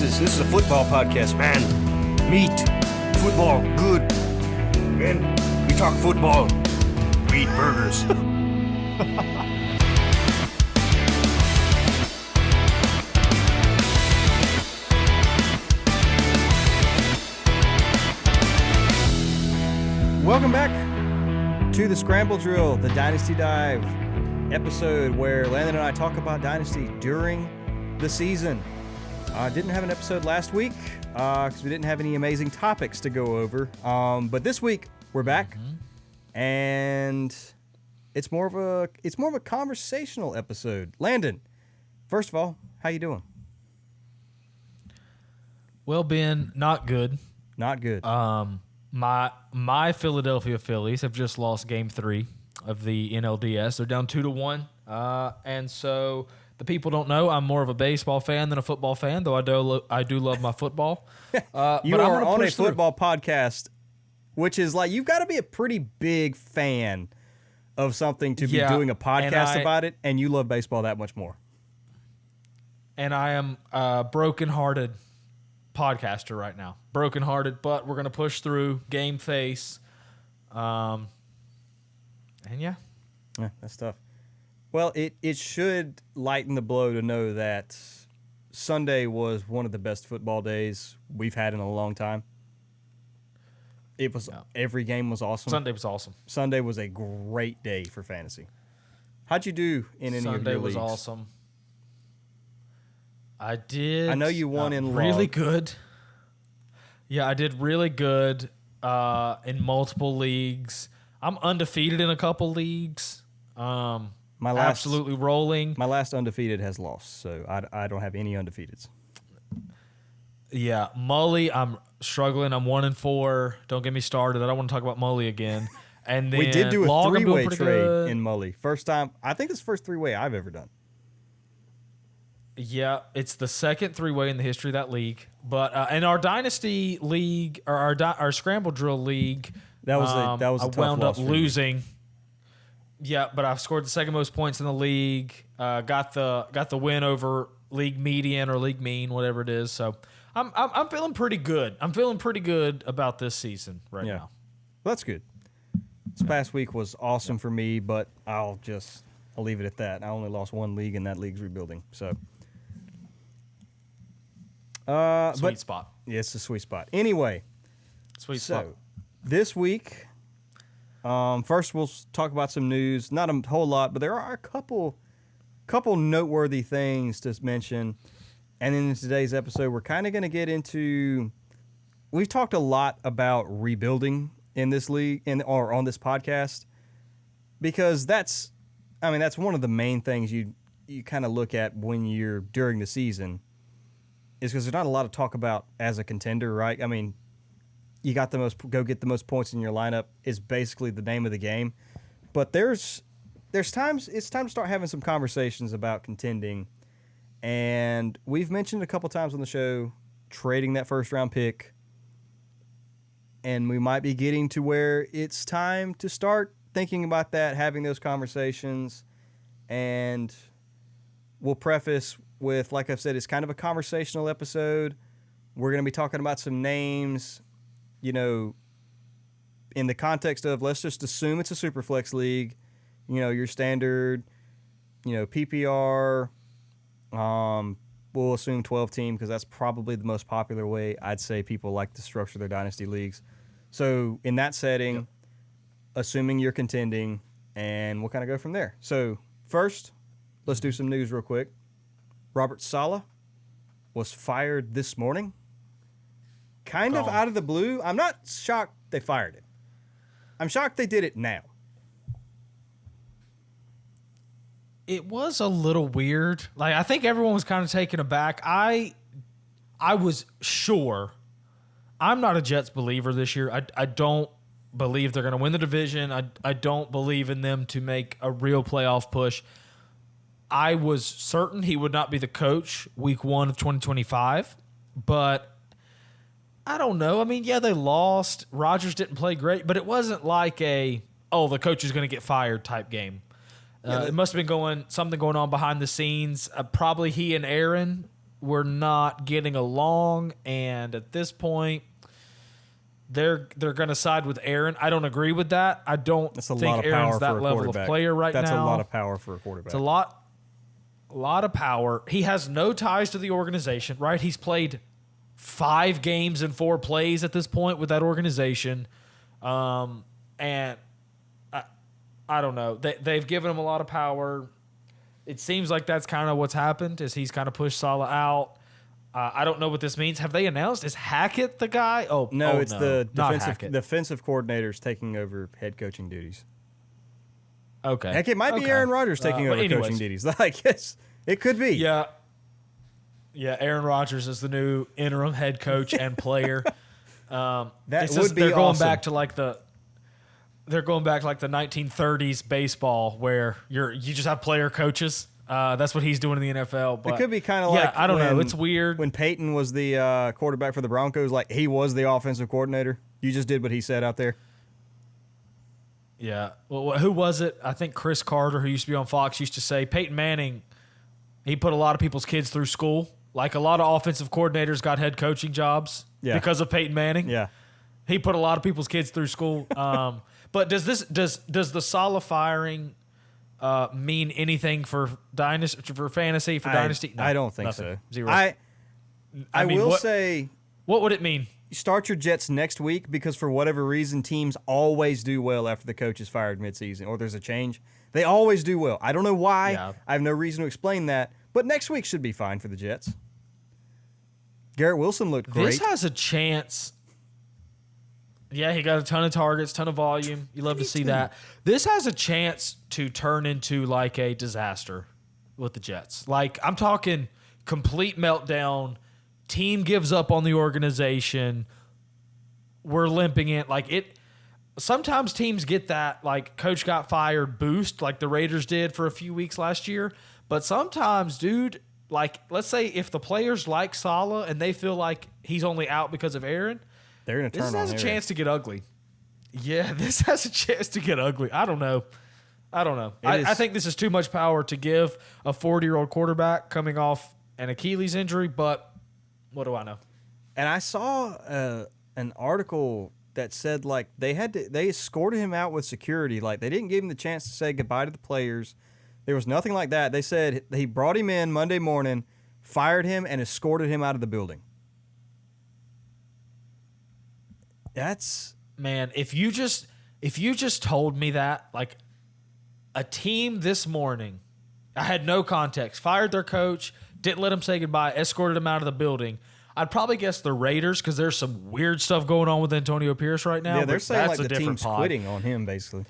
This is a football podcast, man. Meat, football, good. Man, we talk football. We eat burgers. Welcome back to the Scramble Drill, the Dynasty Dive episode where Landon and I talk about Dynasty during the season. Didn't have an episode last week because we didn't have any amazing topics to go over. But this week we're back, and it's more of a conversational episode. Landon, first of all, how you doing? Well, Ben, not good. Not good. My Philadelphia Phillies have just lost Game 3 of the NLDS. They're down 2-1, and so the people don't know I'm more of a baseball fan than a football fan, though I do love my football. You are on a football podcast, which is like you've got to be a pretty big fan of something to be doing a podcast about it, and you love baseball that much more. And I am a broken-hearted podcaster right now. Broken-hearted, but we're going to push through, game face. And yeah, that's tough. Well, it should lighten the blow to know that Sunday was one of the best football days we've had in a long time. It was every game was awesome. Sunday was awesome. Sunday was a great day for fantasy. How'd you do in any of your leagues? Sunday was awesome. I did. I know you won in really log. good. Yeah, I did really good in multiple leagues. I'm undefeated in a couple leagues. Absolutely rolling. My last undefeated has lost, so I don't have any undefeateds. Yeah, Mully, I'm struggling. I'm 1-4. Don't get me started. I don't want to talk about Mully again. And then we did do a log, three-way trade in Mully. First time. I think it's the first three-way I've ever done. Yeah, it's the second three-way in the history of that league. But in our Dynasty League, or our Scramble Drill League, that was a I tough wound loss up losing. Yeah, but I've scored the second most points in the league. Got the win over league median or league mean, whatever it is. So I'm feeling pretty good. I'm feeling pretty good about this season right now. Well, that's good. This past week was awesome for me, but I'll leave it at that. I only lost one league, and that league's rebuilding. So. Sweet spot. Yeah, it's a sweet spot. Anyway, sweet spot. This week, first we'll talk about some news. Not a whole lot, but there are a couple noteworthy things to mention. And in today's episode, we're kind of going to get into. We've talked a lot about rebuilding in this league or on this podcast because that's one of the main things you kind of look at when you're during the season. Is because there's not a lot of talk about as a contender, right? I mean, you got go get the most points in your lineup is basically the name of the game. But there's times it's time to start having some conversations about contending. And we've mentioned a couple times on the show trading that first round pick. And we might be getting to where it's time to start thinking about that, having those conversations. And we'll preface with, like I've said, it's kind of a conversational episode. We're going to be talking about some names, in the context of let's just assume it's a Superflex league, your standard, PPR. We'll assume 12 team because that's probably the most popular way I'd say people like to structure their dynasty leagues. So in that setting, assuming you're contending, and we'll kind of go from there. So first, let's do some news real quick. Robert Saleh was fired this morning. Kind of out of the blue. I'm not shocked they fired him. I'm shocked they did it now. It was a little weird. Like, I think everyone was kind of taken aback. I was sure. I'm not a Jets believer this year. I don't believe they're going to win the division. I don't believe in them to make a real playoff push. I was certain he would not be the coach week 1 of 2025, but I don't know. I mean, yeah, they lost. Rodgers didn't play great, but it wasn't like the coach is going to get fired type game. It must have been something going on behind the scenes. Probably he and Aaron were not getting along, and at this point, they're going to side with Aaron. I don't agree with that. I don't think Aaron's that level of player right now. That's a lot of power for a quarterback. It's a lot of power. He has no ties to the organization, right? He's played 5 games and 4 plays at this point with that organization. And I don't know. They've given him a lot of power. It seems like that's kind of what's happened is he's kind of pushed Saleh out. I don't know what this means. Have they announced? Is Hackett the guy? No, it's the Hackett. defensive coordinators taking over head coaching duties. Okay. Heck, it might be Aaron Rodgers taking over coaching duties. Like, it could be. Yeah. Yeah, Aaron Rodgers is the new interim head coach and player. That would be they're going awesome. back to like the 1930s baseball where you just have player coaches. That's what he's doing in the NFL. But it could be kind of like I don't know. It's weird. When Peyton was the quarterback for the Broncos, like he was the offensive coordinator. You just did what he said out there. Yeah. Well, who was it? I think Chris Carter, who used to be on Fox, used to say Peyton Manning, he put a lot of people's kids through school. Like a lot of offensive coordinators got head coaching jobs because of Peyton Manning. Yeah. He put a lot of people's kids through school. But does the Saleh firing mean anything for Dynasty, for fantasy, for Dynasty? No, I don't think nothing. so. Zero. I mean, will say, what would it mean? start your Jets next week because for whatever reason, teams always do well after the coach is fired midseason or there's a change. They always do well. I don't know why. Yeah. I have no reason to explain that. But next week should be fine for the Jets. Garrett Wilson looked great. This has a chance. Yeah, he got a ton of targets, ton of volume. You love to see that. This has a chance to turn into like a disaster with the Jets. Like, I'm talking complete meltdown. Team gives up on the organization. We're limping it. Like, it. Sometimes teams get that, like, coach got fired boost, like the Raiders did for a few weeks last year. But sometimes, dude, like, let's say if the players like Saleh and they feel like he's only out because of Aaron, They're going to turn this on has a Aaron. chance to get ugly. Yeah, this has a chance to get ugly. I don't know. I think this is too much power to give a 40-year-old quarterback coming off an Achilles injury, but what do I know? And I saw an article that said, like, they escorted him out with security. Like, they didn't give him the chance to say goodbye to the players. There was nothing like that. They said he brought him in Monday morning, fired him, and escorted him out of the building. That's... Man, if you just told me that, like, a team this morning, I had no context, fired their coach, didn't let him say goodbye, escorted him out of the building, I'd probably guess the Raiders because there's some weird stuff going on with Antonio Pierce right now. Yeah, they're saying that's like a the different team's pod. quitting on him, basically.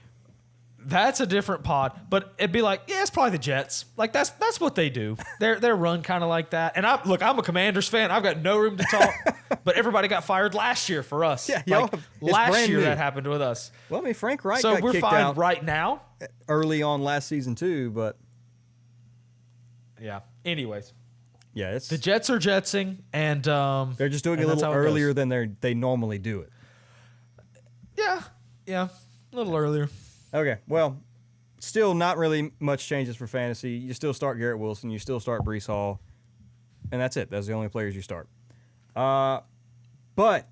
That's a different pod, but it'd be like, yeah, it's probably the Jets. Like that's what they do. They're run kind of like that. And I'm a Commanders fan. I've got no room to talk. But everybody got fired last year for us. Yeah, like, it's last brand year new. that happened with us. Well, I mean, Frank Reich So got we're kicked fine out right now. early on last season too, but Yeah. Anyways, yeah, it's the Jets are jetsing, and they're just doing it a that's little how it earlier goes. than they normally do it. Yeah, a little earlier. Okay, well, still not really much changes for fantasy. You still start Garrett Wilson, you still start Breece Hall, and that's it. That's the only players you start. But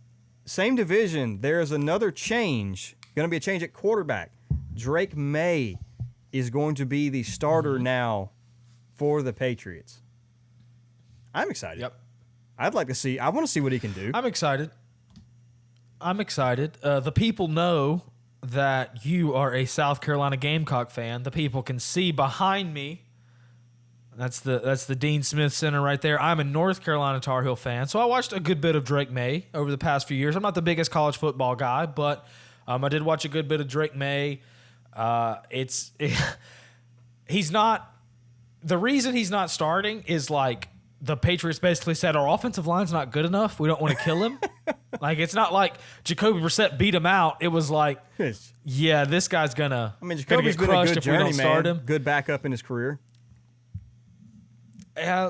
same division, there's another change. Going to be a change at quarterback. Drake May is going to be the starter now for the Patriots. I'm excited. Yep. I want to see what he can do. I'm excited. The people know that you are a South Carolina Gamecock fan. The people can see behind me. That's the Dean Smith Center right there. I'm a North Carolina Tar Heel fan, so I watched a good bit of Drake May over the past few years. I'm not the biggest college football guy, but I did watch a good bit of Drake May. He's not. The reason he's not starting is like the Patriots basically said our offensive line's not good enough. We don't want to kill him. Like it's not like Jacoby Brissett beat him out. It was like, yeah, this guy's gonna. I mean, gonna Jacoby's get been a crushed good if we don't start journeyman, him. good backup in his career.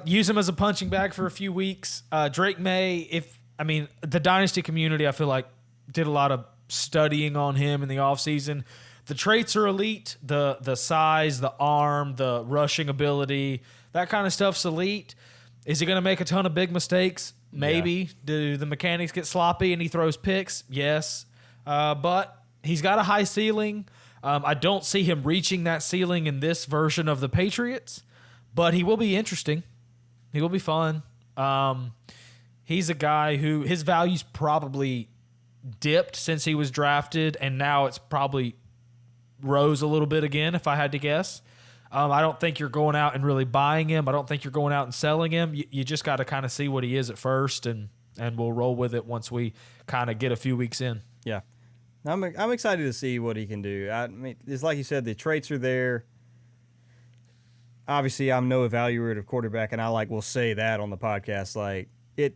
Use him as a punching bag for a few weeks. Drake May, the Dynasty community, I feel like, did a lot of studying on him in the offseason. The traits are elite. The size, the arm, the rushing ability, that kind of stuff's elite. Is he going to make a ton of big mistakes? Maybe. Yeah. Do the mechanics get sloppy and he throws picks? Yes. But he's got a high ceiling. I don't see him reaching that ceiling in this version of the Patriots, but he will be interesting. He will be fun. He's a guy who his value's probably dipped since he was drafted, and now it's probably rose a little bit again, if I had to guess. I don't think you're going out and really buying him. I don't think you're going out and selling him. You just got to kind of see what he is at first, and we'll roll with it once we kind of get a few weeks in. Yeah. I'm excited to see what he can do. I mean, it's like you said, the traits are there. Obviously, I'm no evaluator of quarterback, and I will say that on the podcast.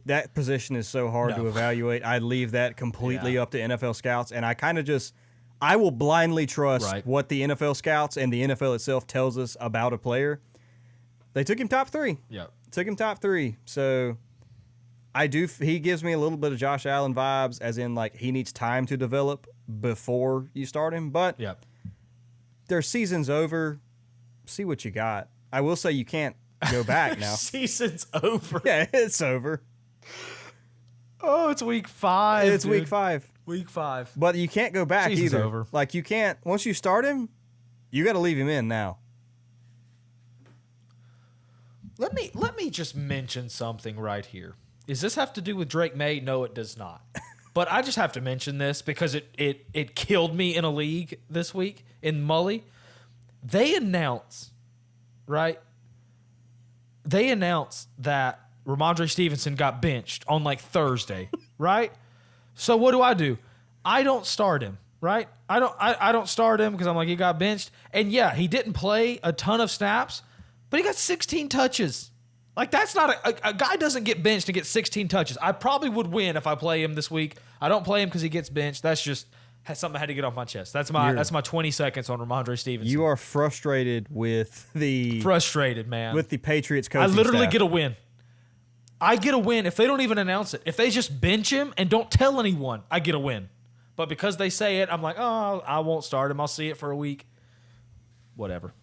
That position is so hard to evaluate. I leave that completely up to NFL scouts, and I will blindly trust what the NFL scouts and the NFL itself tells us about a player. They took him top 3. Yeah. Took him top 3. So he gives me a little bit of Josh Allen vibes, as in he needs time to develop before you start him. But their season's over. See what you got. I will say you can't go back now. Season's over. Yeah, it's over. Oh, it's week 5. It's week 5. Week 5. But you can't go back Season's either. Over. You can't. Once you start him, you got to leave him in now. Let me just mention something right here. Does this have to do with Drake May? No, it does not. But I just have to mention this because it killed me in a league this week in Mully. They announce that Ramondre Stevenson got benched on Thursday, right? So what do? I don't start him, right? I don't start him because I'm he got benched. And yeah, he didn't play a ton of snaps, but he got 16 touches. That's not a guy doesn't get benched and get 16 touches. I probably would win if I play him this week. I don't play him because he gets benched. That's just something I had to get off my chest. That's my 20 seconds on Ramondre Stevenson. You are frustrated with man. With the Patriots coaching I literally staff. get a win. I get a win if they don't even announce it. If they just bench him and don't tell anyone, I get a win. But because they say it, I'm oh, I won't start him. I'll see it for a week. Whatever.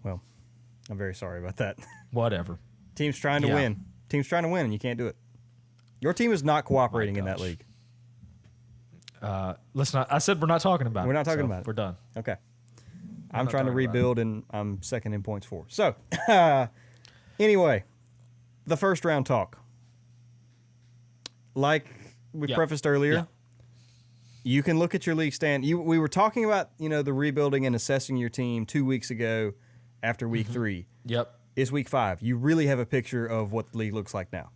Well, I'm very sorry about that. Whatever. Team's trying to win. Team's trying to win, and you can't do it. Your team is not cooperating in that league. Let's not. I said we're not talking about it. We're not talking about it. We're done. Okay. I'm trying to rebuild, and I'm second in points for. So, anyway, the first round talk. Like we prefaced earlier, you can look at your league stand. We were talking about the rebuilding and assessing your team 2 weeks ago after week 3. Yep. It's week 5. You really have a picture of what the league looks like now.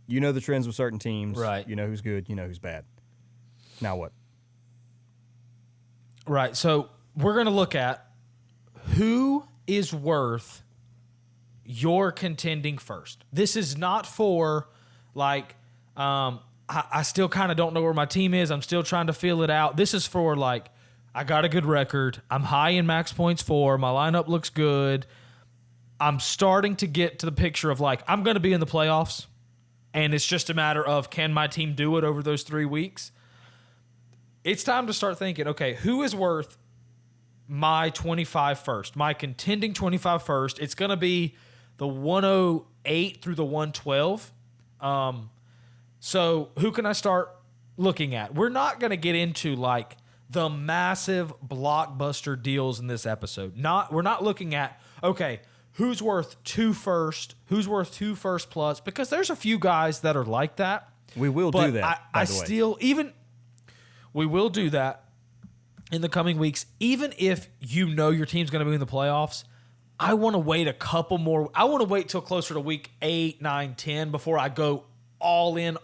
You know the trends with certain teams. Right. You know who's good. You know who's bad. Now what? Right. So we're going to look at who is worth your contending first. This is not for I still kind of don't know where my team is. I'm still trying to feel it out. This is for I got a good record. I'm high in max points for. My lineup looks good. I'm starting to get to the picture of I'm going to be in the playoffs, and it's just a matter of can my team do it over those 3 weeks? It's time to start thinking, okay, who is worth my 25 first, my contending 25 first? It's going to be the 108 through the 112. So who can I start looking at? We're not going to get into the massive blockbuster deals in this episode. We're not looking at, okay, who's worth 2 first, who's worth 2 first plus, because there's a few guys that are like that. We will do that. We will do that in the coming weeks. Even if your team's going to be in the playoffs, I want to wait a couple more. I want to wait till closer to week 8, 9, 10 before I go all in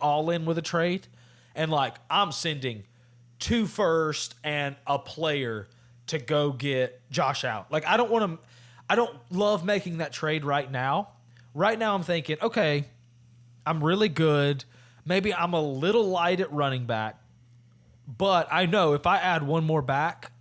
with a trade. And I'm sending 2 first and a player to go get Josh out. I don't love making that trade right now. Right now I'm thinking, okay, I'm really good. Maybe I'm a little light at running back. But I know if I add one more back,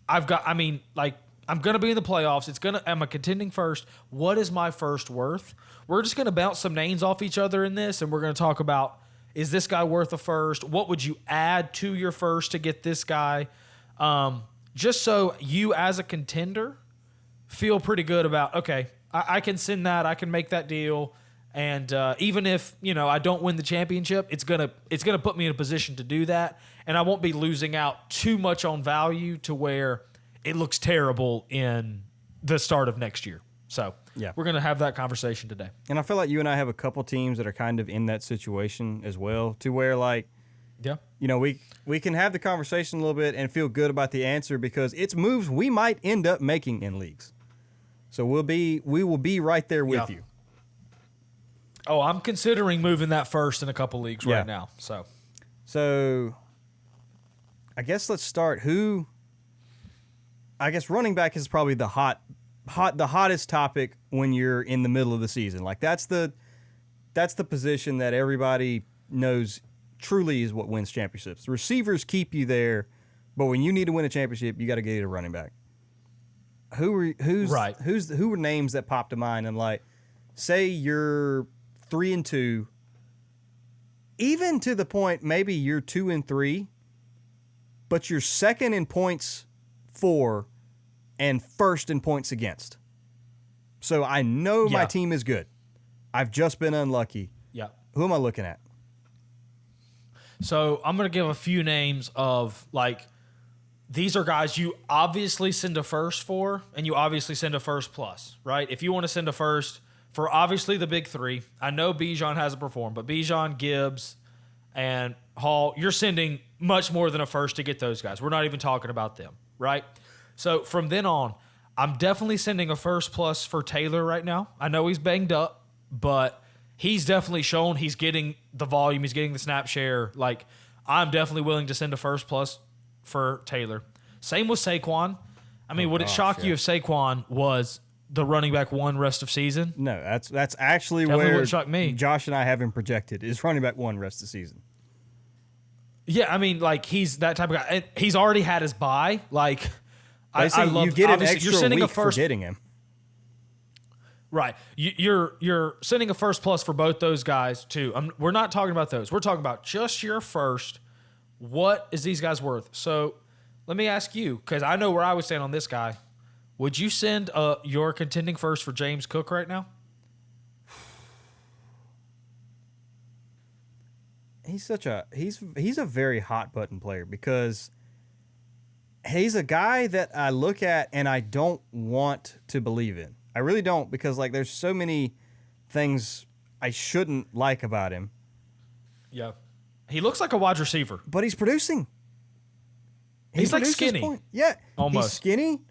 I'm going to be in the playoffs. I'm a contending first. What is my first worth? We're just going to bounce some names off each other in this, and we're going to talk about, is this guy worth a first? What would you add to your first to get this guy? Just so you as a contender feel pretty good about, okay, I can send that. I can make that deal. And even if I don't win the championship, it's gonna put me in a position to do that, and I won't be losing out too much on value to where it looks terrible in the start of next year. So we're gonna have that conversation today. And I feel like you and I have a couple teams that are kind of in that situation as well, to where we can have the conversation a little bit and feel good about the answer because it's moves we might end up making in leagues. So we will be right there with you. Oh, I'm considering moving that first in a couple leagues right now. So I guess let's start. I guess running back is probably the hottest topic when you're in the middle of the season. Like that's the position that everybody knows truly is what wins championships. The receivers keep you there, but when you need to win a championship, you got to get a running back. Who were names that popped to mind? And like, say you're 3-2, even to the point maybe you're 2-3, but you're second in points for and first in points against. So I know my team is good. I've just been unlucky. Yeah. Who am I looking at? So I'm going to give a few names of like, these are guys you obviously send a first for, and you obviously send a first plus, right? If you want to send a first for obviously the big three, I know Bijan hasn't performed, but Bijan, Gibbs, and Hall, you're sending much more than a first to get those guys. We're not even talking about them, right? So from then on, I'm definitely sending a first plus for Taylor right now. I know he's banged up, but he's definitely shown he's getting the volume, he's getting the snap share. Like, I'm definitely willing to send a first plus for Taylor. Same with Saquon. I mean, would it shock you if Saquon was the running back one rest of season? No, that's actually Definitely where wouldn't shock me. Josh and I have him projected is running back one rest of the season. Yeah, I mean, like, he's that type of guy. And he's already had his bye. Like, I love. You get an extra you're sending week a first, for getting him. Right. You're sending a first plus for both those guys too. We're not talking about those. We're talking about just your first. What is these guys worth? So let me ask you, because I know where I would stand on this guy. Would you send your contending first for James Cook right now? He's a very hot button player because he's a guy that I look at and I don't want to believe in. I really don't, because like there's so many things I shouldn't like about him. Yeah. He looks like a wide receiver. But he's producing. He's like skinny. Yeah. Almost. He's skinny.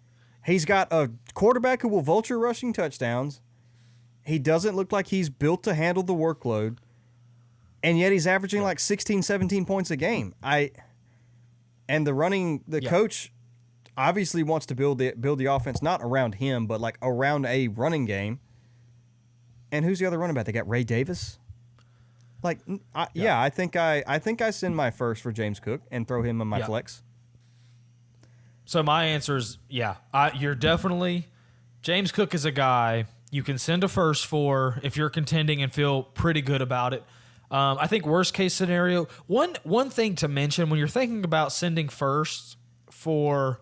He's got a quarterback who will vulture rushing touchdowns. He doesn't look like he's built to handle the workload. And yet he's averaging like 16, 17 points a game. Coach obviously wants to build the offense not around him, but like around a running game. And who's the other running back? They got Ray Davis. Like, I think I send my first for James Cook and throw him in my flex. So my answer is you're definitely James Cook is a guy you can send a first for if you're contending and feel pretty good about it. I think worst case scenario, one thing to mention when you're thinking about sending firsts for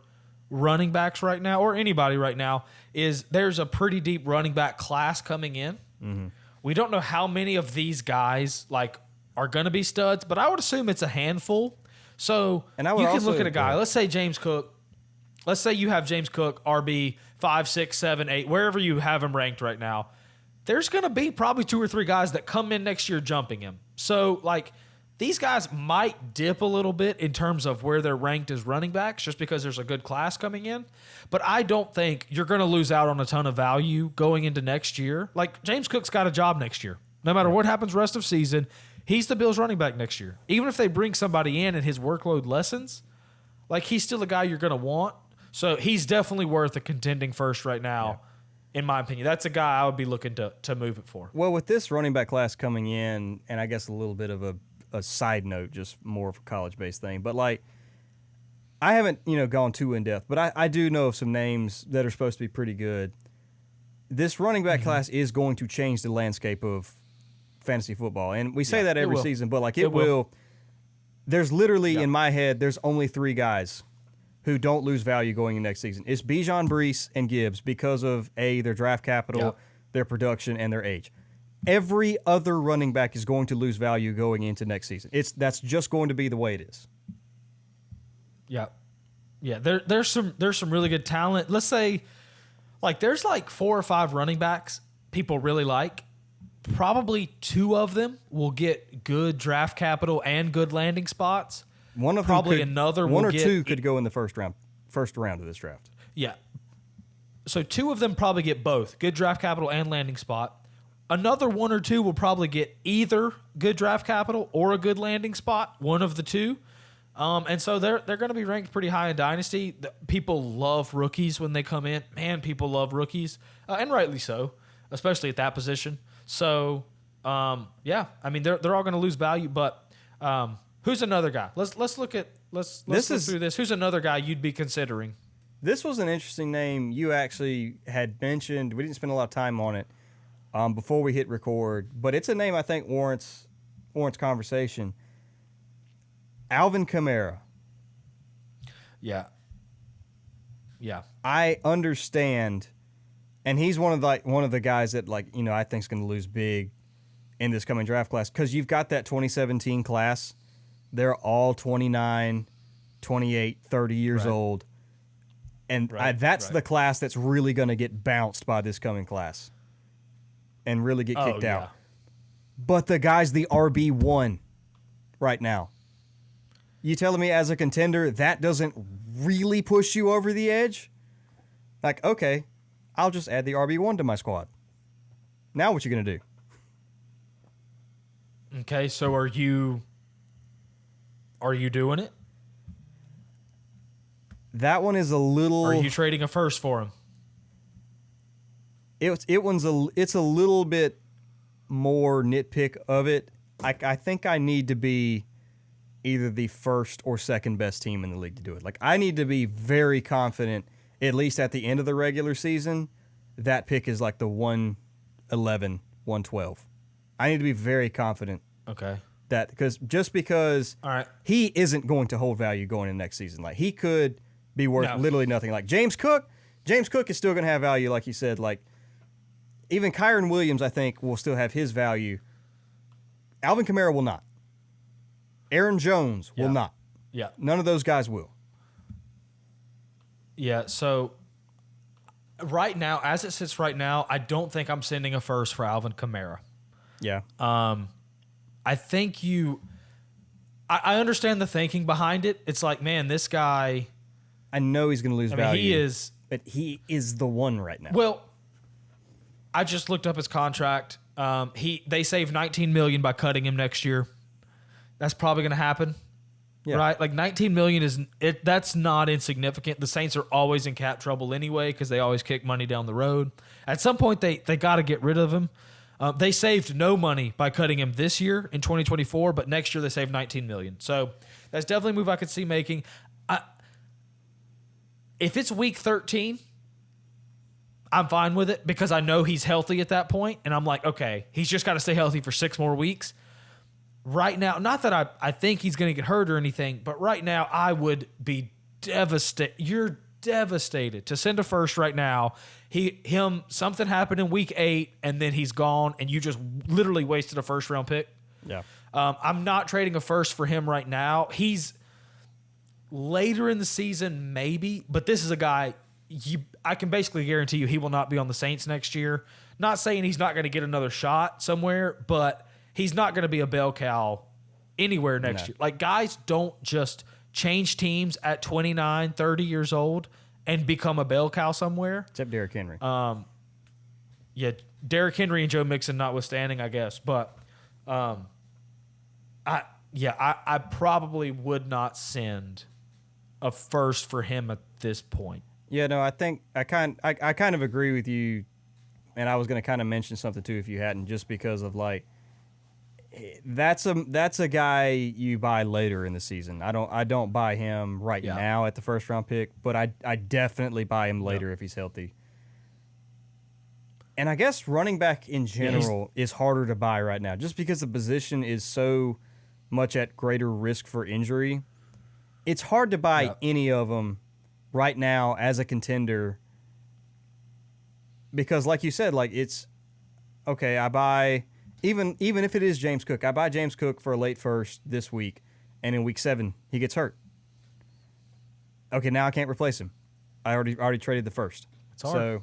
running backs right now or anybody right now is there's a pretty deep running back class coming in. Mm-hmm. We don't know how many of these guys like are going to be studs, but I would assume it's a handful. So you can look at a guy. Let's say James Cook. Let's say you have James Cook RB 5, 6, 7, 8, wherever you have him ranked right now. There's going to be probably 2 or 3 guys that come in next year jumping him. So like these guys might dip a little bit in terms of where they're ranked as running backs just because there's a good class coming in. But I don't think you're going to lose out on a ton of value going into next year. Like James Cook's got a job next year. No matter what happens rest of season, he's the Bills running back next year. Even if they bring somebody in and his workload lessens, like he's still a guy you're going to want. So he's definitely worth a contending first right now, in my opinion. That's a guy I would be looking to move it for. Well, with this running back class coming in, and I guess a little bit of a side note, just more of a college-based thing, but like I haven't gone too in-depth, but I do know of some names that are supposed to be pretty good. This running back class is going to change the landscape of fantasy football, and we say that every season, but like it will. There's literally, in my head, there's only 3 guys who don't lose value going in next season. It's Bijan, Brees, and Gibbs because of A, their draft capital, their production, and their age. Every other running back is going to lose value going into next season. That's just going to be the way it is. Yeah. Yeah, there's some really good talent. Let's say there's 4 or 5 running backs people really like. Probably 2 of them will get good draft capital and good landing spots. One of probably them could, another one will or get, 2 could go in the first round of this draft. Yeah. So 2 of them probably get both good draft capital and landing spot. Another 1 or 2 will probably get either good draft capital or a good landing spot, one of the 2. And so they're going to be ranked pretty high in Dynasty. People love rookies when they come in. Man, people love rookies, and rightly so, especially at that position. So, yeah, I mean they're all going to lose value. But who's another guy? Let's look through this. Who's another guy you'd be considering? This was an interesting name you actually had mentioned. We didn't spend a lot of time on it before we hit record, but it's a name I think warrants conversation. Alvin Kamara. Yeah. I understand, and he's one of the guys that I think is going to lose big in this coming draft class because you've got that 2017 class. They're all 29, 28, 30 years old, and that's the class that's really going to get bounced by this coming class and really get kicked out. But the guy's the RB1 right now. You telling me as a contender that doesn't really push you over the edge? Okay, I'll just add the RB1 to my squad. Now what you going to do? Okay, so are you doing it? That one is a little... Or are you trading a first for him? It's a little bit more nitpick of it. I think I need to be either the first or second best team in the league to do it. I need to be very confident, at least at the end of the regular season, that pick is the 111, 112. I need to be very confident. Okay. That because all right, he isn't going to hold value going in next season. He could be worth literally nothing. James Cook is still going to have value, like you said. Even Kyron Williams, I think, will still have his value. Alvin Kamara will not. Aaron Jones will not. Yeah. None of those guys will. Yeah, so right now, as it sits right now, I don't think I'm sending a first for Alvin Kamara. Yeah. I think I understand the thinking behind it. It's man, this guy... I know he's going to lose value. He is... But he is the one right now. Well, I just looked up his contract. They saved $19 million by cutting him next year. That's probably going to happen, right? $19 million that's not insignificant. The Saints are always in cap trouble anyway because they always kick money down the road. At some point, they got to get rid of him. They saved no money by cutting him this year in 2024, but next year they saved $19 million. So that's definitely a move I could see making. If it's week 13, I'm fine with it because I know he's healthy at that point, and I'm okay, he's just got to stay healthy for 6 more weeks. Right now, not that I think he's going to get hurt or anything, but right now I would be devastated. You're devastated to send a first right now. Something happened in week 8, and then he's gone, and you just literally wasted a first-round pick. Yeah. I'm not trading a first for him right now. He's later in the season, maybe, but this is a guy I can basically guarantee you he will not be on the Saints next year. Not saying he's not going to get another shot somewhere, but he's not going to be a bell cow anywhere next year. Guys don't just change teams at 29, 30 years old and become a bell cow somewhere. Except Derrick Henry. Yeah, Derrick Henry and Joe Mixon notwithstanding, I guess. But I probably would not send a first for him at this point. Yeah, no, I think I kind of agree with you, and I was going to kind of mention something too if you hadn't, just because of that's a guy you buy later in the season. I don't buy him right now at the first round pick, but I definitely buy him later if he's healthy. And I guess running back in general is harder to buy right now, just because the position is so much at greater risk for injury. It's hard to buy any of them right now as a contender because, like you said, okay, I buy even if it is James Cook, I buy James Cook for a late first this week, and in week 7 he gets hurt. Okay, now I can't replace him. I already traded the first. It's hard.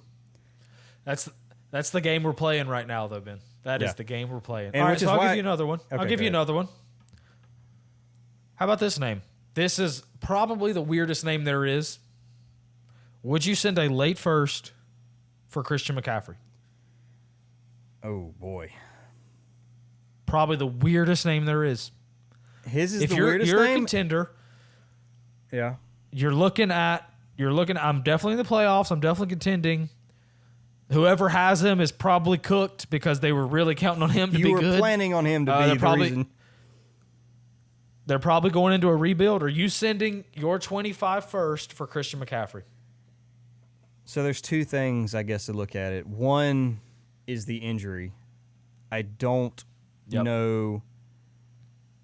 So That's the game we're playing right now, though, Ben. That is Yeah. the game we're playing. And All right, which is so I'll why- give you another one. Okay, I'll give go you ahead. another one. How about this name? This is probably the weirdest name there is. Would you send a late first for Christian McCaffrey? oh boy, Probably the weirdest name there is. his is If the you're weirdest a name. contender, Yeah, you're looking. I'm definitely in the playoffs. I'm definitely contending. Whoever has him is probably cooked because they were really counting on him to you be were good. planning on him to be they're the probably- reason. They're probably going into a rebuild. Are you sending your 25 first for Christian McCaffrey? So there's two things I guess to look at it. One is the injury. I don't Yep. know.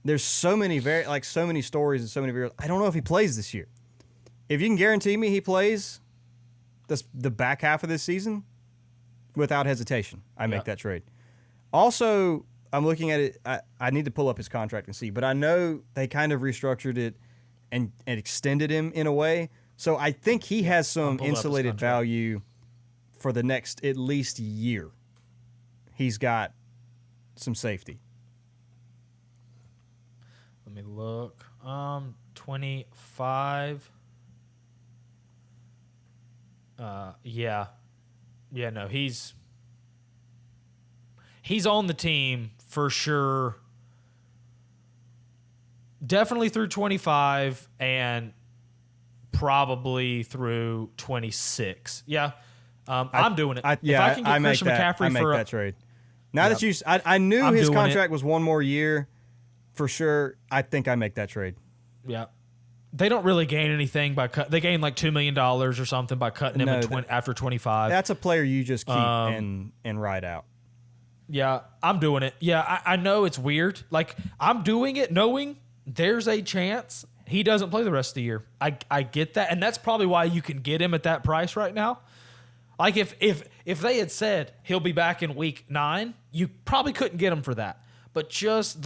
There's so many so many stories and so many videos. I don't know if he plays this year. If you can guarantee me he plays the back half of this season, without hesitation, I make Yep. that trade. Also, I'm looking at it. I need to pull up his contract and see, but I know they kind of restructured it and extended him in a way. So I think he has some pull up his insulated contract. value for the next at least year. He's got some safety. Let me look. 25. Yeah. Yeah, no, he's on the team for sure. Definitely through 25 and probably through 26. Yeah. I'm doing it. Yeah, if I can get make Christian that. McCaffrey I make for that trade. Now that you, I knew I'm his doing it. contract was one more year, for sure. I think I make that trade. yeah. They don't really gain anything by they gain like $2 million or something by cutting him No, after 25. That's a player you just keep and ride out. Yeah, I'm doing it. Yeah, I know it's weird. Like, I'm doing it knowing there's a chance he doesn't play the rest of the year. I get that, and that's probably why you can get him at that price right now. Like, if they had said he'll be back in week 9, you probably couldn't get him for that. But just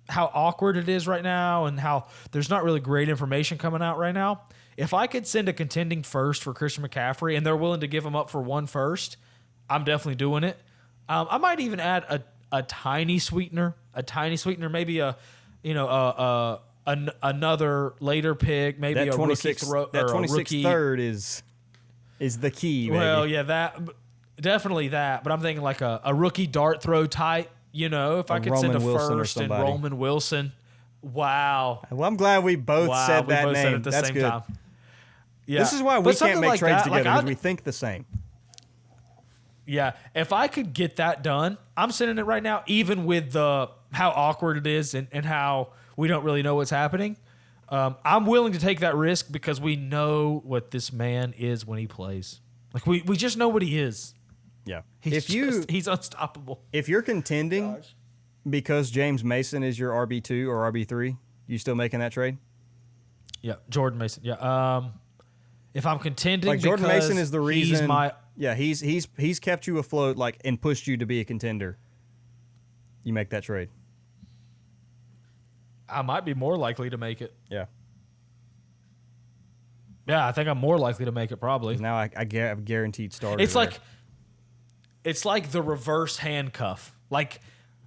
how awkward it is right now and how there's not really great information coming out right now. If I could send a contending first for Christian McCaffrey and they're willing to give him up for one first, I'm definitely doing it. I might even add a tiny sweetener, maybe another later pick, maybe That a 26 rookie third is the key. Well, baby. yeah, definitely that. But I'm thinking like a rookie dart throw type. You know, if I could send a Roman Wilson or first and somebody. Roman Wilson. Wow. Well, I'm glad we both Wow, said we that both name. said it at the That's same good. time. Yeah. This is why we But can't something make like trades that, like, together because we think the same. Yeah, if I could get that done, I'm sending it right now, even with how awkward it is and how we don't really know what's happening. I'm willing to take that risk because we know what this man is when he plays. Like, we just know what he is. Yeah. He's unstoppable. If you're contending because James Mason is your RB2 or RB3, you still making that trade? Yeah, Jordan Mason. Yeah. If I'm contending, Like Jordan because Mason is the reason. he's my. Yeah, he's kept you afloat, like, and pushed you to be a contender. You make that trade. I might be more likely to make it. Yeah. Yeah, I think I'm more likely to make it probably. Now I have guaranteed starter. It's there. like the reverse handcuff. Like,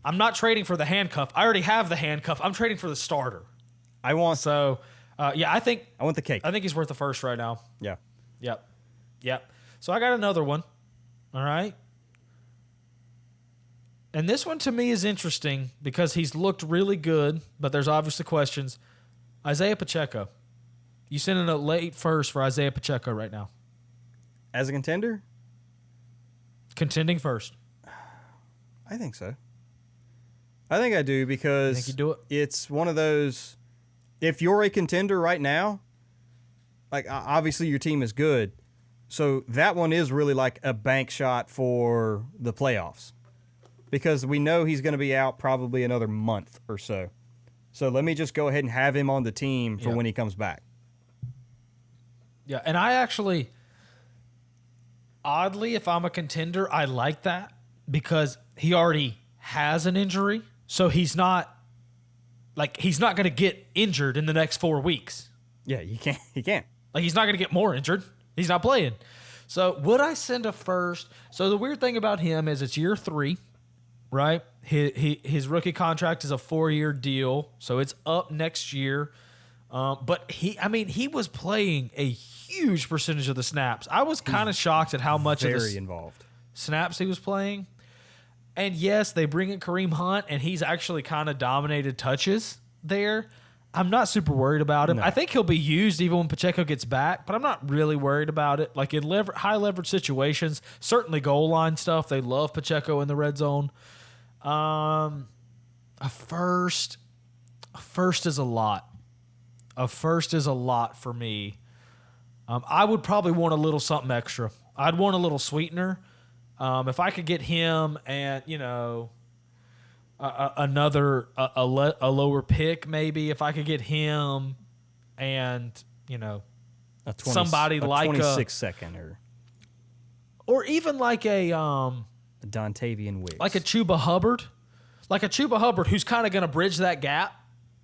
I'm not trading for the handcuff. I already have the handcuff. I'm trading for the starter. I want So, yeah, I think the cake. he's worth the first right now. Yeah. Yep. So I got another one. All right. And this one to me is interesting because he's looked really good, but there's obviously questions. Isaiah Pacheco. You sending a late first for Isaiah Pacheco right now? As a contender? Contending first. I think so. I think I do because Think you do it? It's one of those. If you're a contender right now, like obviously your team is good, so that one is really like a bank shot for the playoffs because we know he's going to be out probably another month or so. So let me just go ahead and have him on the team for Yeah. when he comes back. Yeah, and I actually, oddly, if I'm a contender, I like that because he already has an injury. So he's not going to get injured in the next 4 weeks. Yeah, he can't. He can't. Like, he's not going to get more injured. He's not playing. So would I send a first? So the weird thing about him is it's year 3, right? His rookie contract is a 4-year deal, so it's up next year. But he was playing a huge percentage of the snaps. I was kind of shocked at how much of the involved snaps he was playing. And yes, they bring in Kareem Hunt, and he's actually kind of dominated touches there. I'm not super worried about him. No. I think he'll be used even when Pacheco gets back, but I'm not really worried about it. Like in high leverage situations, certainly goal line stuff, they love Pacheco in the red zone. A first is a lot. A first is a lot for me. I would probably want a little something extra. I'd want a little sweetener. If I could get him and, another lower pick, maybe if I could get him and, somebody like 26 second or even like a Dontavian Wicks. like a Chuba Hubbard who's kind of going to bridge that gap.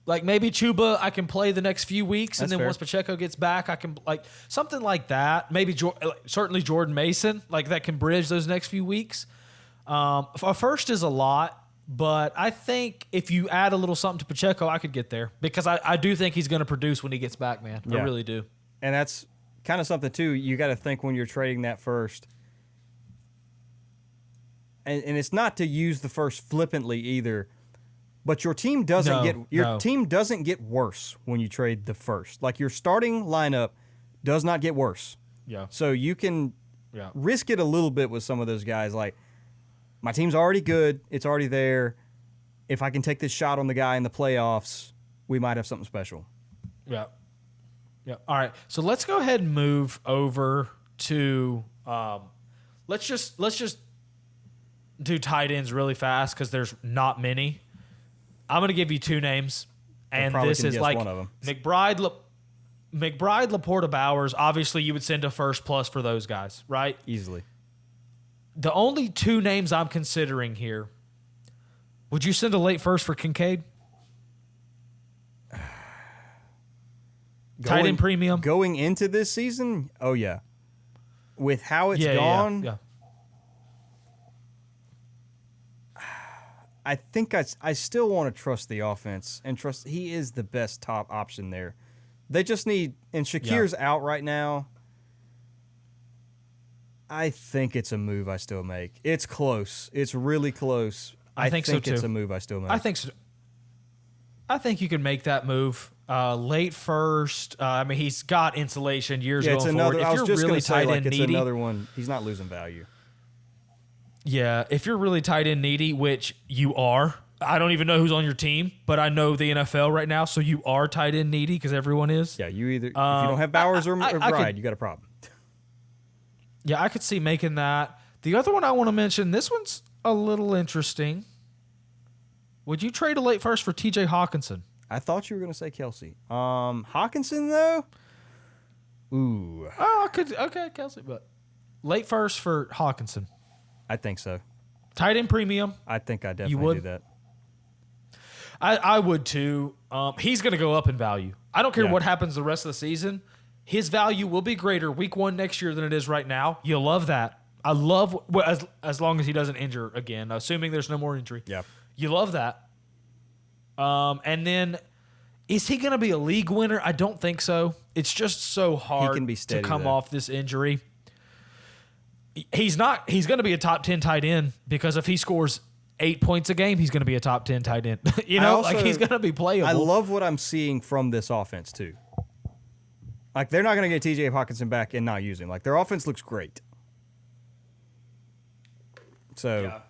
Like maybe Chuba, I can play the next few weeks, That's and then fair. once Pacheco gets back, I can like something like that. Maybe certainly Jordan Mason, like that can bridge those next few weeks. A first is a lot, but I think if you add a little something to Pacheco, I could get there because I do think he's going to produce when he gets back, man. Yeah. I really do. And that's kind of something, too, you got to think when you're trading that first. And it's not to use the first flippantly either. But your team doesn't get worse when you trade the first. Like your starting lineup does not get worse. Yeah. So you can risk it a little bit with some of those guys. Like my team's already good. It's already there. If I can take this shot on the guy in the playoffs, we might have something special. Yeah. Yeah. All right. So let's go ahead and move over to let's just do tight ends really fast because there's not many. I'm going to give you 2 names, and this is like one of them. McBride, Laporta, Bowers. Obviously, you would send a first plus for those guys, right? Easily. The only 2 names I'm considering here, would you send a late first for Kincaid? Tight end premium? Going into this season, oh, yeah. With how it's gone, Yeah. I think I still want to trust the offense and trust he is the best top option there. They just need, and Shakir's out right now. I think it's a move I still make. It's close. It's really close. I think so too. It's a move I still make. I think so. I think you can make that move. Late first. He's got insulation years it's going another. forward. If I was you're just really going to say, tight like, end it's needy, another one. He's not losing value. Yeah, if you're really tight end needy, which you are, I don't even know who's on your team, but I know the NFL right now, so you are tight end needy because everyone is. Yeah, you either if you don't have Bowers or Bride, you got a problem. Yeah, I could see making that. The other one I want to mention, this one's a little interesting. Would you trade a late first for T.J. Hawkinson? I thought you were going to say Kelsey. Hawkinson though. Ooh. Oh, I could. Okay, Kelsey, but late first for Hawkinson. I think so. Tight end premium. I think I definitely would? do that. I would too. He's going to go up in value. I don't care Yeah. what happens the rest of the season. His value will be greater week 1 next year than it is right now. You'll love that. I love as long as he doesn't injure again, assuming there's no more injury. Yeah. You love that. And then is he going to be a league winner? I don't think so. It's just so hard can be to steady, come though. off this injury. He's not. He's going to be a top 10 tight end because if he scores 8 points a game, he's going to be a top 10 tight end. He's going to be playable. I love what I'm seeing from this offense too. Like they're not going to get T.J. Hawkinson back and not use him. Like their offense looks great. So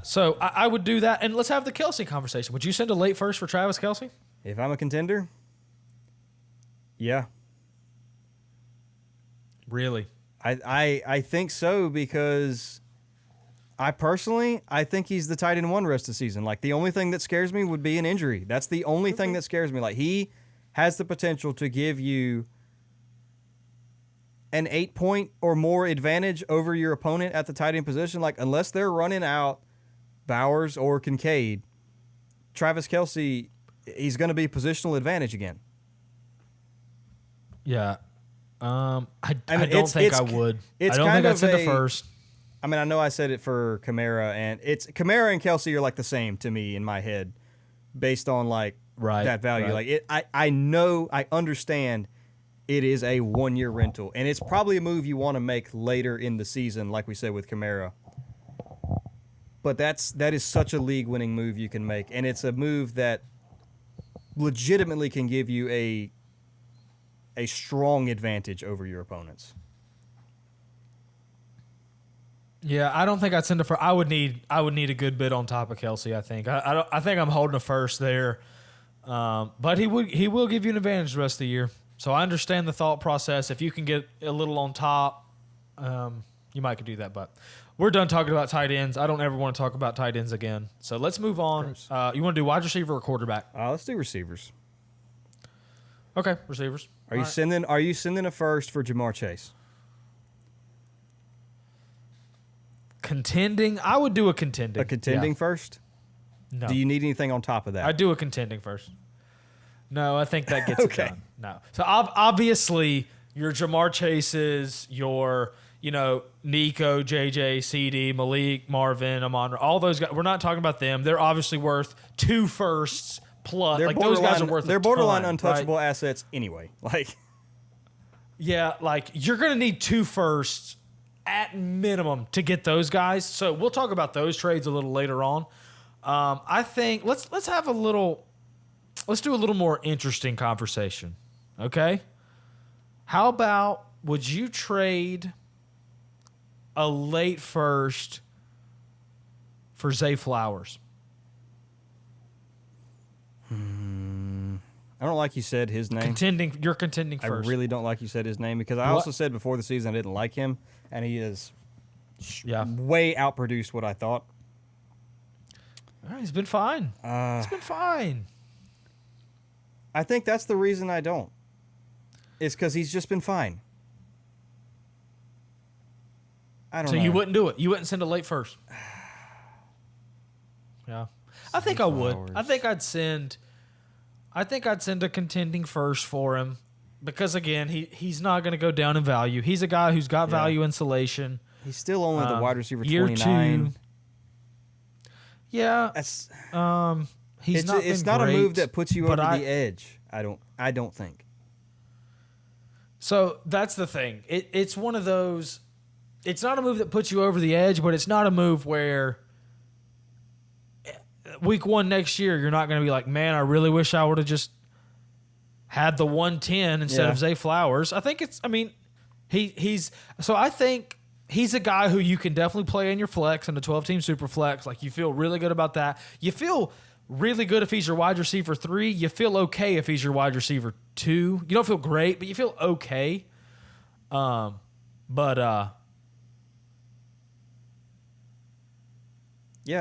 So I would do that, and let's have the Kelsey conversation. Would you send a late first for Travis Kelsey? if I'm a contender, yeah, Really? I think so because I think he's the tight end 1 rest of the season. Like the only thing that scares me would be an injury. That's the only thing that scares me. Like he has the potential to give you an 8-point or more advantage over your opponent at the tight end position, like unless they're running out Bowers or Kincaid, Travis Kelce, he's going to be positional advantage again. Yeah. I don't think I would. I don't think I'd send a first. I mean, I know I said it for Kamara, and Kamara and Kelce are like the same to me in my head based on like that value. Right. Like I understand it is a 1-year rental, and it's probably a move you want to make later in the season, like we said with Kamara. But that is such a league-winning move you can make, and it's a move that legitimately can give you a strong advantage over your opponents. Yeah, I don't think I'd send a first. I would need a good bit on top of Kelce. I think. I think I'm holding a first there, but he will give you an advantage the rest of the year. So I understand the thought process. If you can get a little on top, you might could do that. But we're done talking about tight ends. I don't ever want to talk about tight ends again. So let's move on. You want to do wide receiver or quarterback? Let's do receivers. Okay, receivers. Are you sending a first for Jamar Chase? Contending? I would do a contending. A contending first? No. Do you need anything on top of that? I'd do a contending first. No, I think that gets Okay. it done. No. So obviously your Jamar Chases, your Nico, JJ, CD, Malik, Marvin, Amon, all those guys. We're not talking about them. They're obviously worth 2 firsts plus. They're like those guys are worth. They're a borderline ton, untouchable right? assets anyway. Like, yeah, like you're gonna need 2 firsts at minimum to get those guys. So we'll talk about those trades a little later on. I think let's have a little. Let's do a little more interesting conversation. Okay. How about would you trade a late first for Zay Flowers? I don't like you said his name. You're contending I first. really don't like you said his name because I also said before the season I didn't like him, and he is way outproduced what I thought. All right, he's been fine. He's been fine. I think that's the reason I don't. It's because he's just been fine. I don't know. So you wouldn't do it? You wouldn't send a late first? Yeah. I think I would. I think I'd send a contending first for him because, again, he's not going to go down in value. He's a guy who's got value insulation. He's still only the wide receiver year 29. 2. Yeah. That's It's not a move that puts you over the edge. I don't think. So that's the thing. It's one of those. It's not a move that puts you over the edge, but it's not a move where week 1 next year you're not going to be like, man, I really wish I would have just had the 110 instead of Zay Flowers. I think it's. I mean, he's. So I think he's a guy who you can definitely play in your flex in the 12-team super flex. Like you feel really good about that. You feel really good if he's your wide receiver 3. You feel okay if he's your wide receiver 2. You don't feel great, but you feel okay. Yeah.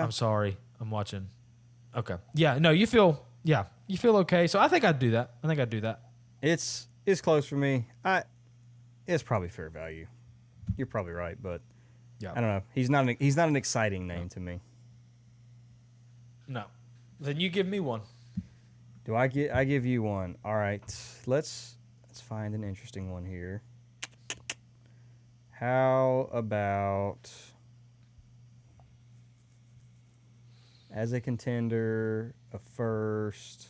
I'm sorry. I'm watching. Okay. Yeah. No, you feel okay. So I think I'd do that. It's close for me. It's probably fair value. You're probably right, but I don't know. He's not an exciting name to me. No. Then you give me one. Do I give you one? All right. Let's find an interesting one here. How about as a contender, a first?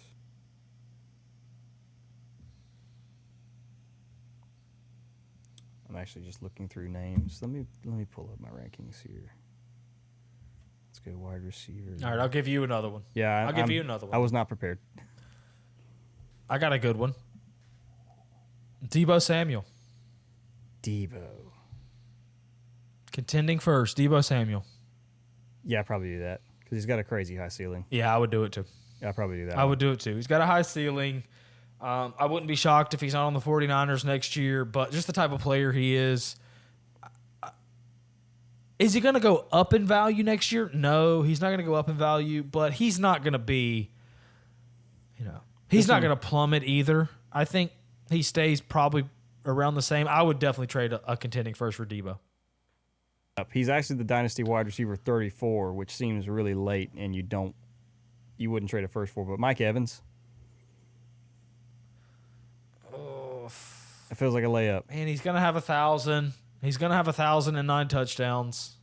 I'm actually just looking through names. Let me pull up my rankings here. Let's go wide receiver. All right, I'll give you another one. Yeah, I'll give you another one. I was not prepared. I got a good one. Deebo Samuel. Deebo. Contending first, Deebo Samuel. Yeah, I'd probably do that because he's got a crazy high ceiling. Yeah, I would do it too. Yeah, I'd probably do that. I would do it too. He's got a high ceiling. I wouldn't be shocked if he's not on the 49ers next year, but just the type of player he is. Is he going to go up in value next year? No, he's not going to go up in value, but he's not going to be, he's not going to plummet either. I think he stays probably around the same. I would definitely trade a contending first for Debo. He's actually the Dynasty wide receiver 34, which seems really late, and you wouldn't trade a first for. But Mike Evans, it feels like a layup. Man, he's gonna have 1,000. He's gonna have 1,009 touchdowns.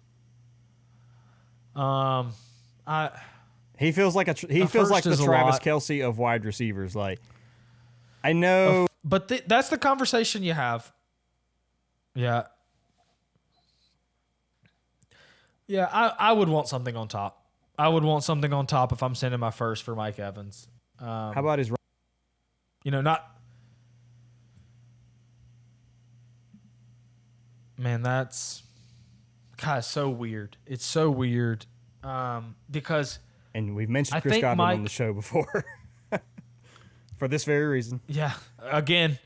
He feels like the Travis Kelce of wide receivers. Like, I know, but that's the conversation you have. Yeah. Yeah, I would want something on top. I would want something on top if I'm sending my first for Mike Evans. How about his? Not. Man, that's so weird. It's so weird because. And we've mentioned Chris Godwin on the show before for this very reason. Yeah, again,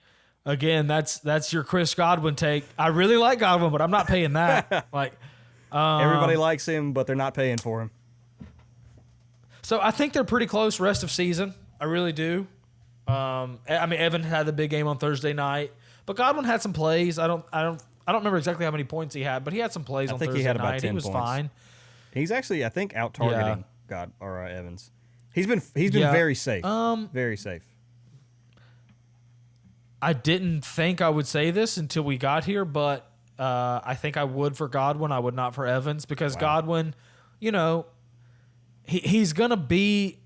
that's your Chris Godwin take. I really like Godwin, but I'm not paying that. Everybody likes him, but they're not paying for him. So I think they're pretty close rest of season. I really do. Evan had the big game on Thursday night, but Godwin had some plays. I don't remember exactly how many points he had, but he had some plays on Thursday night. I think he had about 10 points. He was fine. He's actually, I think, out targeting Evans. He's been very safe. Very safe. I didn't think I would say this until we got here, but I think I would for Godwin. I would not for Evans because Godwin, he's going to be,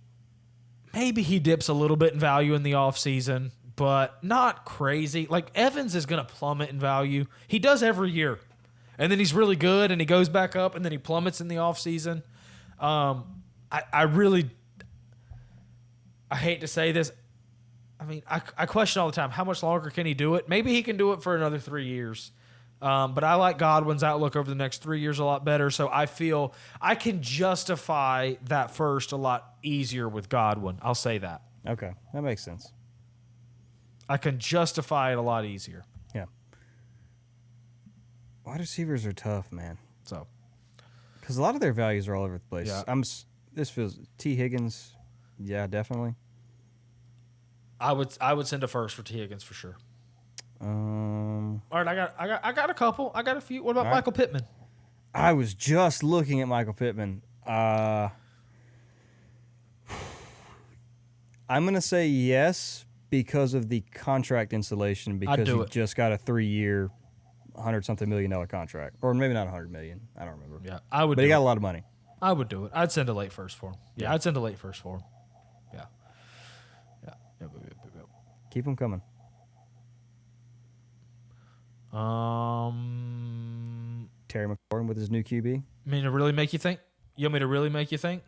maybe he dips a little bit in value in the offseason, but not crazy. Like Evans is going to plummet in value. He does every year. And then he's really good and he goes back up and then he plummets in the offseason. I hate to say this. I question all the time, how much longer can he do it? Maybe he can do it for another 3 years. But I like Godwin's outlook over the next 3 years a lot better, so I feel I can justify that first a lot easier with Godwin. I'll say that. Okay, that makes sense. I can justify it a lot easier. Yeah. Wide receivers are tough, man. So, because a lot of their values are all over the place. Yeah. This feels T. Higgins. Yeah, definitely. I would send a first for T. Higgins for sure. All right, I got a couple. I got a few. What about Michael Pittman? I was just looking at Michael Pittman. I'm gonna say yes because of the contract installation. Because he just got a 3-year, $100-something million contract, or maybe not $100 million. I don't remember. Yeah, I would. But he got a lot of money. I would do it. I'd send a late first for him. Yeah, I'd send a late first for him. Yeah. Yep. Keep him coming. Terry McLaurin with his new QB. You want me to really make you think?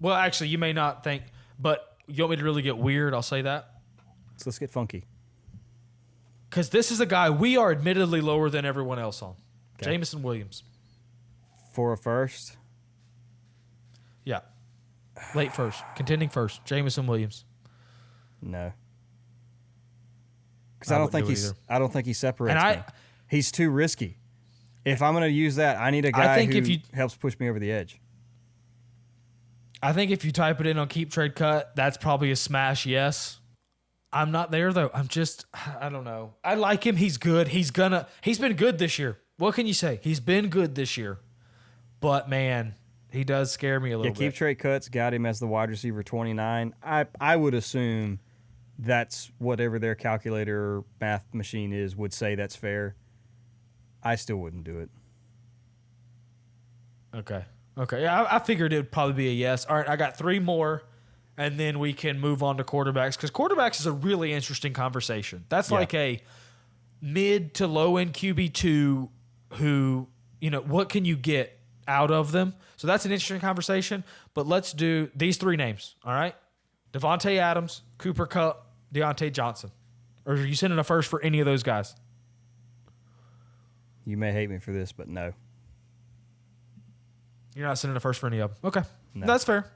Well, actually, you may not think, but you want me to really get weird? I'll say that. So let's get funky. Because this is a guy we are admittedly lower than everyone else on. Okay. Jameson Williams. For a first? Yeah. Late first. Contending first. Jameson Williams. No. Because I don't think he separates me. He's too risky. If I'm going to use that, I need a guy who helps push me over the edge. I think if you type it in on Keep Trade Cut, that's probably a smash yes. I'm not there though. I don't know. I like him. He's good. He's been good this year. What can you say? He's been good this year. But man, he does scare me a little bit. Keep Trade Cuts got him as the wide receiver 29. I would assume that's whatever their calculator math machine would say that's fair. I still wouldn't do it. Okay. Yeah, I figured it would probably be a yes. All right, I got 3 more, and then we can move on to quarterbacks, because quarterbacks is a really interesting conversation. That's like a mid to low end QB2 who, what can you get out of them? So that's an interesting conversation. But let's do these 3 names, all right? Devontae Adams, Cooper Kupp, Deontay Johnson. Or are you sending a first for any of those guys? You may hate me for this, but no. You're not sending a first for any of them. Okay. No. That's fair.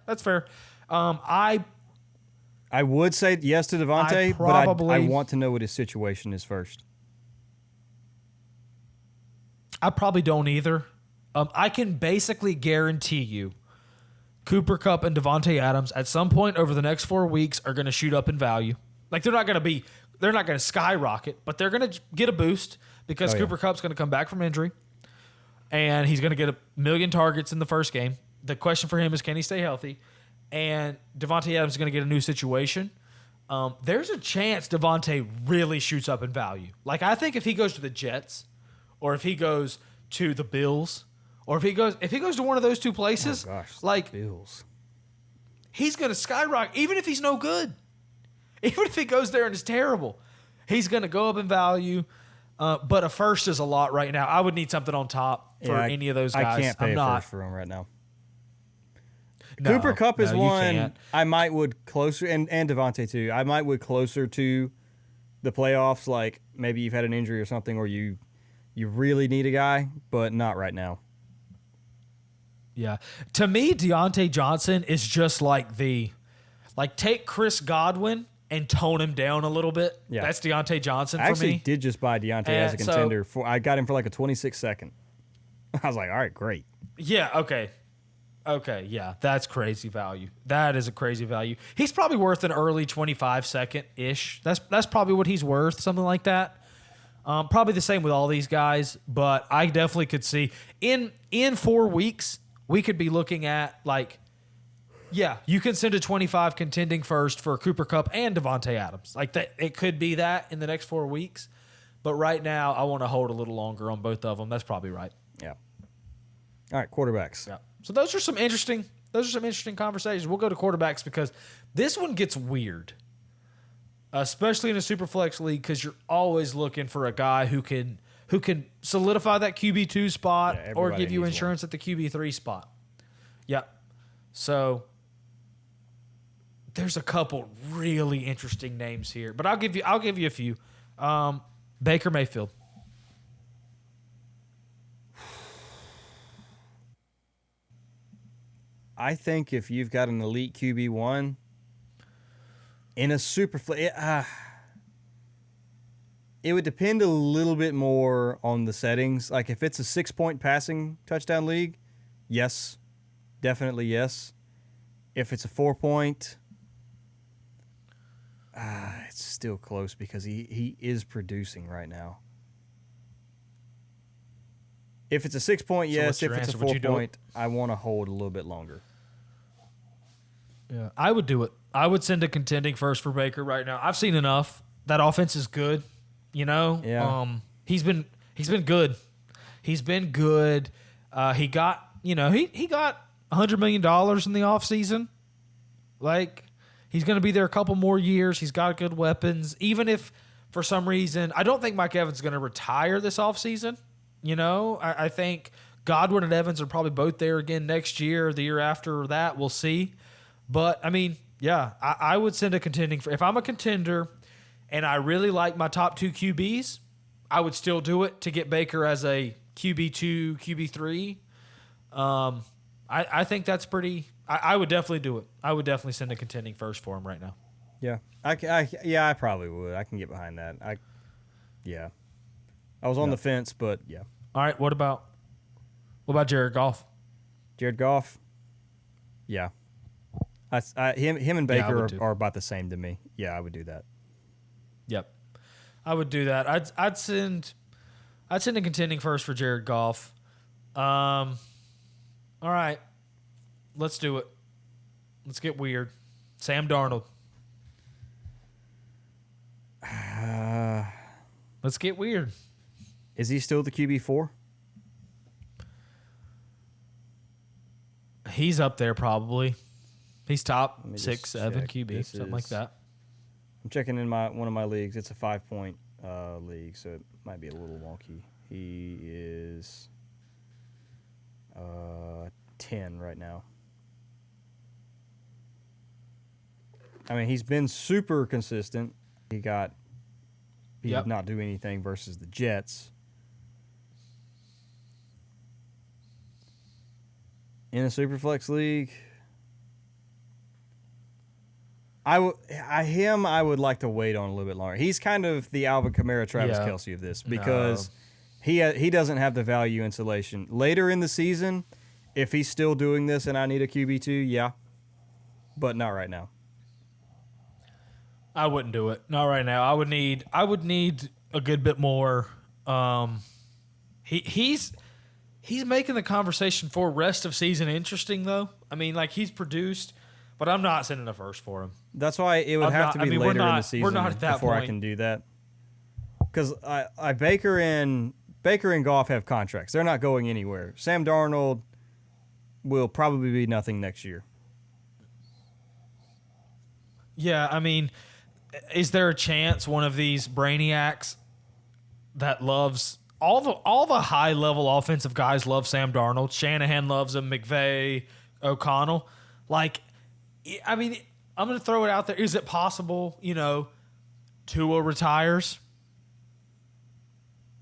I would say yes to Devontae, but I want to know what his situation is first. I probably don't either. I can basically guarantee you Cooper Kupp and Devontae Adams at some point over the next 4 weeks are going to shoot up in value. Like, they're not going to be they're not going to skyrocket, but they're going to get a boost because Cooper Kupp's going to come back from injury, and he's going to get 1 million targets in the first game. The question for him is, can he stay healthy? And Devontae Adams is going to get a new situation. There's a chance Devontae really shoots up in value. Like, I think if he goes to the Jets, or if he goes to the Bills, or if he goes to one of those two places, Bills, he's going to skyrocket, even if he's no good. Even if he goes there and is terrible, he's going to go up in value. But a first is a lot right now. I would need something on top for any of those guys. I can't pay a first for him right now. No, Cooper Kupp is you one can't. I might would closer, and Devontae too. I might would closer to the playoffs. Like maybe you've had an injury or something, or you really need a guy, but not right now. Yeah. To me, Deontay Johnson is just like take Chris Godwin and tone him down a little bit. Yeah. That's Deontay Johnson for I actually me. did just buy Deontay as a contender. I got him for like a 26 second. I was like, all right, great. Yeah, okay. Okay, yeah, that's crazy value. That is a crazy value. He's probably worth an early 25 second-ish. That's probably what he's worth, something like that. Probably the same with all these guys, but I definitely could see in 4 weeks, we could be looking at you can send a 25 contending first for Cooper Kupp and Devontae Adams. Like that, it could be that in the next 4 weeks. But right now, I want to hold a little longer on both of them. That's probably right. Yeah. All right, quarterbacks. Yeah. So those are some interesting conversations. We'll go to quarterbacks because this one gets weird, especially in a superflex league, because you're always looking for a guy who can solidify that QB2 spot or give you insurance at the QB3 spot. Yep. So there's a couple really interesting names here, but I'll give you a few. Baker Mayfield. I think if you've got an elite QB1 in a super it would depend a little bit more on the settings. Like if it's a 6-point passing touchdown league, yes, definitely yes. If it's a 4-point, it's still close because he is producing right now. If it's a 6-point, yes. If it's a 4-point, I want to hold a little bit longer. Yeah, I would do it. I would send a contending first for Baker right now. I've seen enough. That offense is good. You know, he's been good. He's been good. He got he got $100 million in the offseason. Like he's going to be there a couple more years. He's got good weapons. Even if for some reason I don't think Mike Evans is going to retire this offseason. You know, I think Godwin and Evans are probably both there again next year, the year after that. We'll see. But, I mean, yeah, I would send a contending. If I'm a contender and I really like my top 2 QBs, I would still do it to get Baker as a QB2, QB3. I think that's pretty – I would definitely do it. I would definitely send a contending first for him right now. Yeah, I probably would. I can get behind that. I was on the fence, but yeah. All right, what about Jared Goff? Jared Goff? Yeah. Him and Baker Yeah, are about the same to me. Yeah, I would do that. Yep. I would do that. I'd send a contending first for Jared Goff. All right. Let's do it. Let's get weird. Sam Darnold. Let's get weird. Is he still the QB4? He's up there probably. He's top 6, 7 QB, something like that. I'm checking in one of my leagues. It's a 5-point league, so it might be a little wonky. He is 10 right now. I mean, he's been super consistent. He did not do anything versus the Jets. In a Superflex league, I would like to wait on a little bit longer. He's kind of the Alvin Kamara, Travis Kelce of this because he doesn't have the value insulation. Later in the season, if he's still doing this and I need a QB2, yeah, but not right now. I wouldn't do it. Not right now. I would need a good bit more. He's making the conversation for rest of season interesting though. I mean, like he's produced, but I'm not sending a first for him. That's why it would have to be later in the season we're not at that before point. I can do that. Because Baker and Goff have contracts. They're not going anywhere. Sam Darnold will probably be nothing next year. Yeah, I mean, is there a chance one of these brainiacs that loves all the high level offensive guys love Sam Darnold? Shanahan loves him, McVay, O'Connell. Like, I mean, I'm going to throw it out there. Is it possible, Tua retires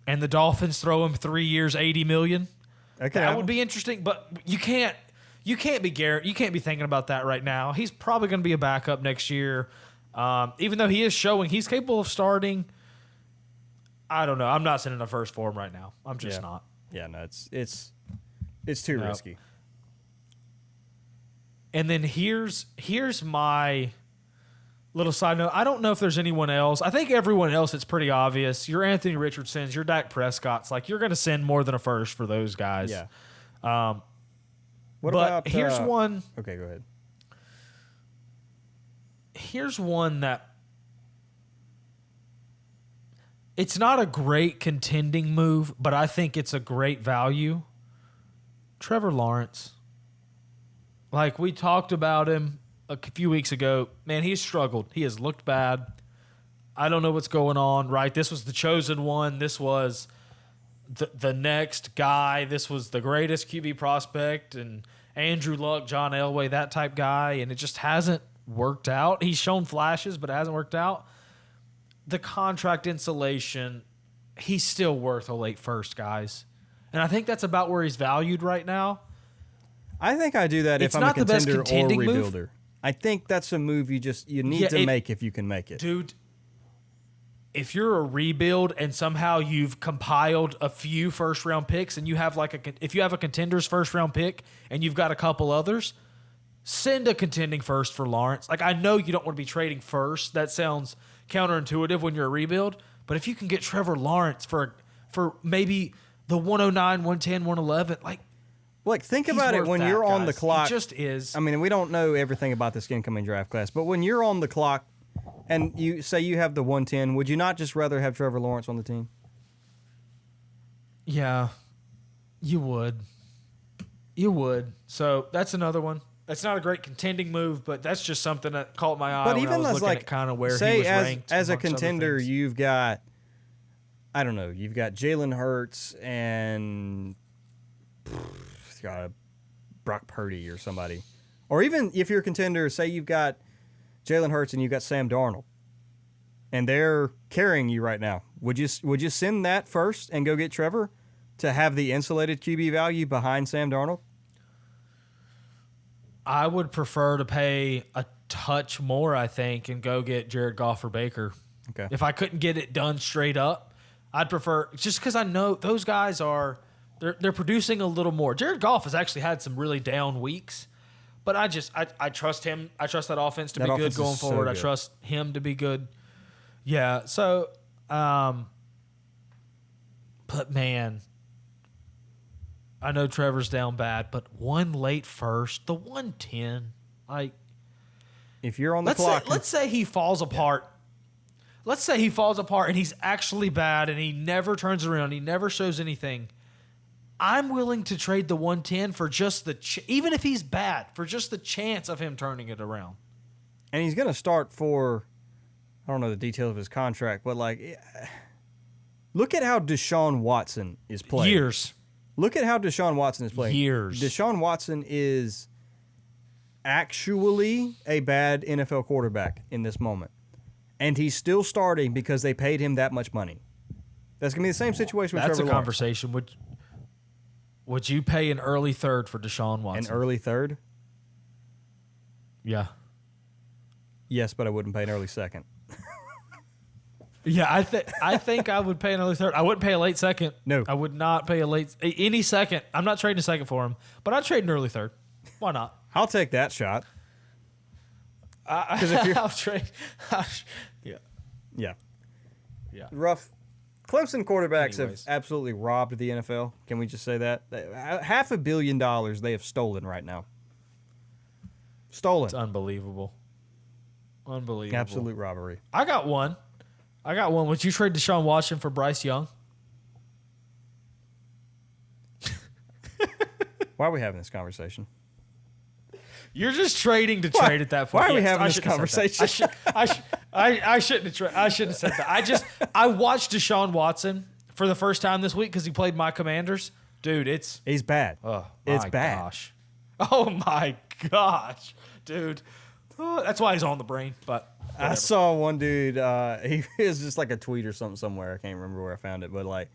and the Dolphins throw him 3 years, $80 million? Okay, That would be interesting, but you can't be Garrett. You can't be thinking about that right now. He's probably going to be a backup next year. Even though he is showing he's capable of starting, I don't know. I'm not sending a first for him right now. I'm just not. Yeah, no, it's too risky. And then here's my little side note. I don't know if there's anyone else. I think everyone else, it's pretty obvious. Your Anthony Richardsons, your Dak Prescott's. Like, you're going to send more than a first for those guys. Yeah. What about here's one. Okay, go ahead. Here's one that it's not a great contending move, but I think it's a great value. Trevor Lawrence. Like, we talked about him a few weeks ago. Man, he's struggled. He has looked bad. I don't know what's going on, right? This was the chosen one. This was the next guy. This was the greatest QB prospect, and Andrew Luck, John Elway, that type guy, and it just hasn't worked out. He's shown flashes, but it hasn't worked out. The contract insulation, he's still worth a late first, guys. And I think that's about where he's valued right now. I think I do that It's if I'm a not the best contender or contending move. rebuilder. I think that's a move you need to make if you can make it. Dude, if you're a rebuild and somehow you've compiled a few first round picks and you have if you have a contender's first round pick and you've got a couple others, send a contending first for Lawrence. Like, I know you don't want to be trading first. That sounds counterintuitive when you're a rebuild. But if you can get Trevor Lawrence for maybe the 109, 110, 111, Like, think he's about it worth when that, you're on the guys. clock. He just is. I mean, we don't know everything about this incoming draft class, but when you're on the clock and you say you have the 110, would you not just rather have Trevor Lawrence on the team? Yeah, you would. You would. So that's another one. That's not a great contending move, but that's just something that caught my eye But when I even was as looking at kind of where say he was ranked. as a amongst other contender, things. you've got, I don't know, you've got Jalen Hurts and Brock Purdy or somebody, or even if you're a contender, say you've got Jalen Hurts and you've got Sam Darnold, and they're carrying you right now. Would you send that first and go get Trevor to have the insulated QB value behind Sam Darnold? I would prefer to pay a touch more, I think, and go get Jared Goff or Baker. Okay. If I couldn't get it done straight up, I'd prefer, just because I know those guys they're producing a little more. Jared Goff has actually had some really down weeks, but I trust him. I trust that offense to be good going forward. I trust him to be good. Yeah. So, but man, I know Trevor's down bad, but one late first, the 110, if you're on the clock, let's say he falls apart. Let's say he falls apart and he's actually bad and he never turns around. He never shows anything. I'm willing to trade the 110 for just even if he's bad, for just the chance of him turning it around. and he's going to start for, I don't know the details of his contract, but look at how Deshaun Watson is playing. Years. Look at how Deshaun Watson is playing. Years. Deshaun Watson is actually a bad NFL quarterback in this moment. And he's still starting because they paid him that much money. That's going to be the same situation with That's Trevor a Lawrence. conversation. Would you pay an early third for Deshaun Watson? An early third? Yeah. Yes, but I wouldn't pay an early second. Yeah, I think I would pay an early third. I wouldn't pay a late second. No. I would not pay any second. I'm not trading a second for him, but I'd trade an early third. Why not? I'll take that shot. Because if you're I'll trade. Yeah. yeah, Yeah. rough. Clemson quarterbacks Anyways. have absolutely robbed the NFL. Can we just say that? $500 million they have stolen right now. Stolen. It's unbelievable. Unbelievable. Absolute robbery. I got one. Would you trade Deshaun Watson for Bryce Young? Why are we having this conversation? You're just trading to trade at that point. Why are we Yes, having I this shouldn't have said conversation? that. I shouldn't have said that. I watched Deshaun Watson for the first time this week because he played my Commanders. Dude, it's He's bad. It's my bad. Gosh. Oh my gosh, dude. Oh, that's why he's on the brain. But I whatever. saw one dude. He was just like a tweet or something somewhere. I can't remember where I found it, but like,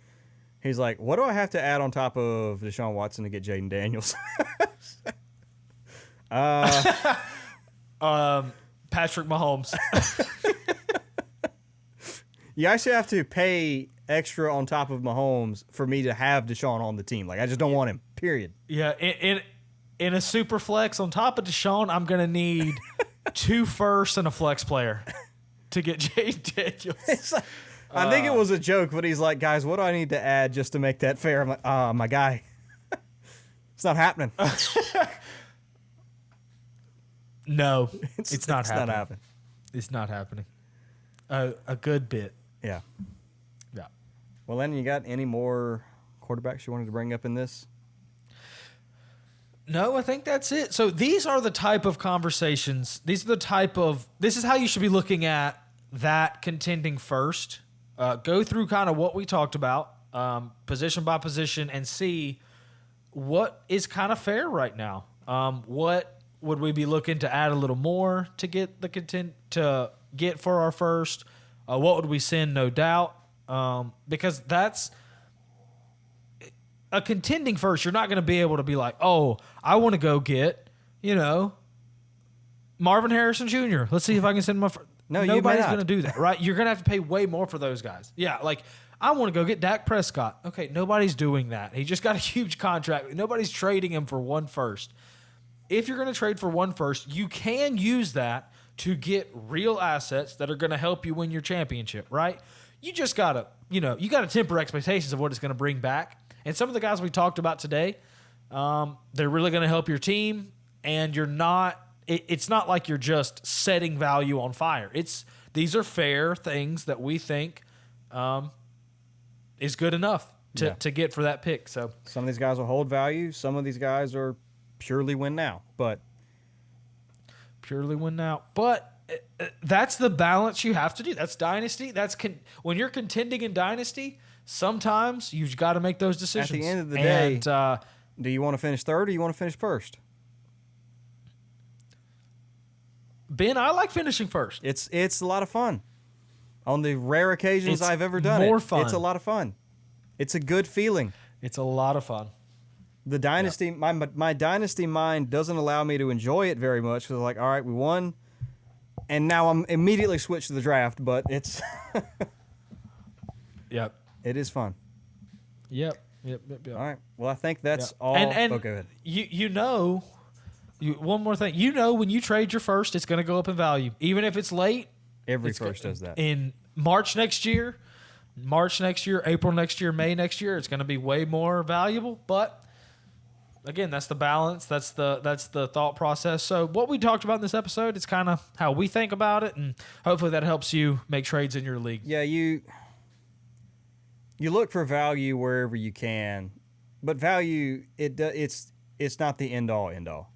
he's like, "What do I have to add on top of Deshaun Watson to get Jaden Daniels?" Patrick Mahomes. You actually have to pay extra on top of Mahomes for me to have Deshaun on the team. Like, I just don't want him. Period. Yeah, in a super flex on top of Deshaun, I'm gonna need 2 firsts and a flex player to get Jaden Daniels. It's like, I think it was a joke, but he's like, "Guys, what do I need to add just to make that fair?" I'm like, my guy, it's not happening. No, it's not happening. Not happening. It's not happening. A good bit. Yeah. Yeah. Well, Lennon, you got any more quarterbacks you wanted to bring up in this? No, I think that's it. So these are the type of conversations. This is how you should be looking at that contending first. Go through kind of what we talked about, position by position, and see what is kind of fair right now. What would we be looking to add a little more to get for our first? What would we send? No doubt, because that's a contending first. You're not going to be able to be like, oh, I want to go get, Marvin Harrison Jr. Let's see if I can send my. No, you may nobody's not. going to do that, right? You're going to have to pay way more for those guys. Yeah, like I want to go get Dak Prescott. Okay, nobody's doing that. He just got a huge contract. Nobody's trading him for 1 first. If you're going to trade for 1 first, you can use that to get real assets that are going to help you win your championship, right? You just got to, you got to temper expectations of what it's going to bring back. And some of the guys we talked about today, they're really going to help your team, and you're not, it's not like you're just setting value on fire. These are fair things that we think is good enough to get for that pick. So some of these guys will hold value. Some of these guys are purely win now, but that's the balance you have to do. That's Dynasty. When you're contending in Dynasty, sometimes you've got to make those decisions. At the end of the day, do you want to finish third or do you want to finish first? Ben, I like finishing first. It's a lot of fun. On the rare occasions I've ever done more it, fun. It's a lot of fun. It's a good feeling. It's a lot of fun. The Dynasty, my Dynasty mind doesn't allow me to enjoy it very much because, like, all right, we won, and now I'm immediately switched to the draft. But it's, Yep. it is fun. Yep. All right. Well, I think that's all. And go ahead. One more thing. When you trade your first, it's going to go up in value, even if it's late. Every first does that. In March next year, April next year, May next year, it's going to be way more valuable. But again, that's the balance. That's the thought process. So what we talked about in this episode, it's kind of how we think about it, and hopefully that helps you make trades in your league. Yeah, you look for value wherever you can, but value it's not the end all.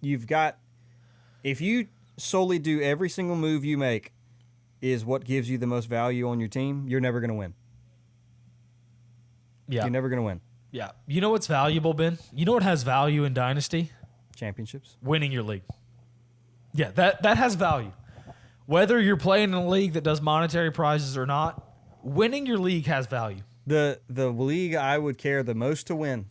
You've got, if you solely do every single move you make is what gives you the most value on your team, you're never going to win. Yeah, You're never going to win. Yeah. You know what's valuable, Ben? You know what has value in Dynasty? Championships. Winning your league. Yeah, that has value. Whether you're playing in a league that does monetary prizes or not, winning your league has value. The league I would care the most to win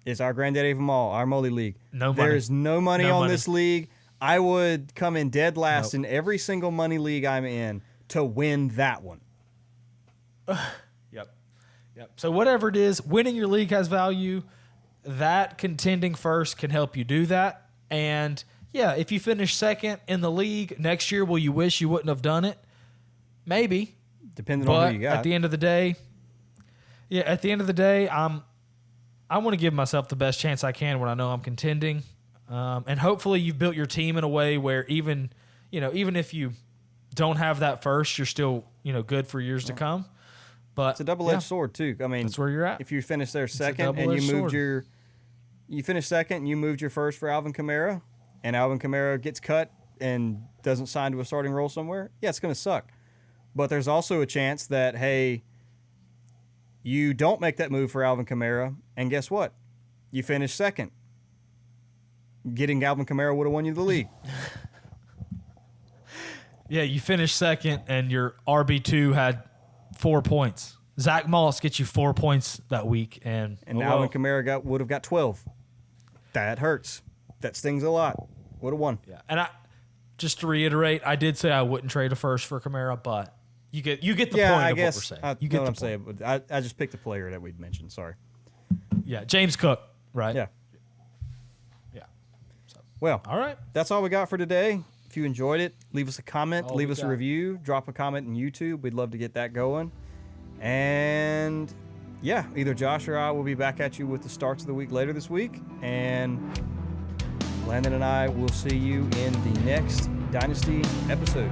is our granddaddy of them all, our Moly League. No money. There's no money on this league. I would come in dead last Nope. in every single money league I'm in to win that one. Yep. So whatever it is, winning your league has value. That contending first can help you do that. And Yeah, if you finish second in the league next year, will you wish you wouldn't have done it? Maybe. Depending on who you got. At the end of the day, I want to give myself the best chance I can when I know I'm contending. And hopefully you've built your team in a way where even if you don't have that first, you're still, good for years to come. But it's a double-edged sword too. I mean, that's where you're at. If you finish there second and you finished second and you moved your first for Alvin Kamara, and Alvin Kamara gets cut and doesn't sign to a starting role somewhere, yeah, it's going to suck. But there's also a chance that, hey, you don't make that move for Alvin Kamara, and guess what? You finish second. Getting Alvin Kamara would have won you the league. Yeah, you finished second, and your RB2 had 4 points. Zach Moss gets you 4 points that week, and Alvin Kamara would have got 12. That hurts. That stings a lot. Would have won. Yeah, and just to reiterate, I did say I wouldn't trade a first for Kamara, but you get the point of what we're saying. You get what I'm saying. But I just picked the player that we'd mentioned. Sorry. Yeah, James Cook, right? Yeah. Yeah. So, well, all right. That's all we got for today. If you enjoyed it, leave us a comment, leave us a review, drop a comment on YouTube. We'd love to get that going. And yeah, either Josh or I will be back at you with the starts of the week later this week. And Landon and I will see you in the next Dynasty episode.